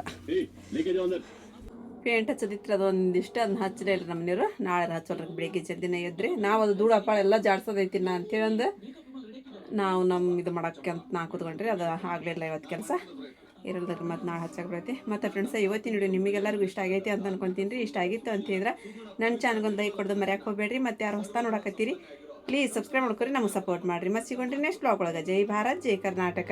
Speaker 1: ಪೇಂಟ್ ಹಚ್ಚೋದಿತ್ತು ಅದು ಒಂದಿಷ್ಟು, ಅದನ್ನ ಹಚ್ಚಲೇ ಇಲ್ರಿ ನಮ್ಮ ನೀರು. ನಾಳೆ ಹಚ್ಚೋಲ್ರಿ ಬೆಳಿಗ್ಗೆ ಜಲ್ದಿನೇ ಎದ್ರಿ. ನಾವು ಅದು ಧೂಳು ಅಪ್ಪಾಳ ಎಲ್ಲ ಜಾಡ್ಸೋದೈತಿ ನಾ ಅಂತೇಳಂದು ನಾವು ನಮ್ಮ ಇದು ಮಾಡೋಕ್ಕೆ ಅಂತ ನಾ ಕೂತ್ಕೊಂಡ್ರಿ. ಅದು ಆಗಲಿಲ್ಲ ಇವತ್ತು ಕೆಲಸ ಇರೋದ್ರಿ. ಮತ್ತು ನಾಳೆ ಹಚ್ಚಕ್ಕೆ ಬರ್ತೈತಿ. ಮತ್ತು ಫ್ರೆಂಡ್ಸ ಇವತ್ತಿನ ವಿಡಿಯೋ ನಿಮಗೆಲ್ಲರಿಗೂ ಇಷ್ಟ ಆಗೈತಿ ಅಂತ ಅನ್ಕೊತೀನಿ ರೀ. ಇಷ್ಟ ಆಗಿತ್ತು ಅಂತಂದ್ರೆ ನನ್ನ ಚಾನಲ್ಗೊಂದು ಲೈಕ್ ಕೊಡೋದು ಮರ್ಯಾಕೆ ಹೋಗಬೇಡ್ರಿ. ಮತ್ತು ಯಾರು ಹೊಸ ನೋಡಕತ್ತೀರಿ ಪ್ಲೀಸ್ ಸಬ್ಸ್ಕ್ರೈಬ್ ಮಾಡ್ಕೊರಿ, ನಮಗೆ ಸಪೋರ್ಟ್ ಮಾಡಿರಿ. ಮತ್ತು ಸಿಗೊಂಡ್ರಿ ನೆಕ್ಸ್ಟ್ ಬ್ಲಾಗ್ ಒಳಗೆ. ಜೈ ಭಾರತ್ ಜೈ ಕರ್ನಾಟಕ.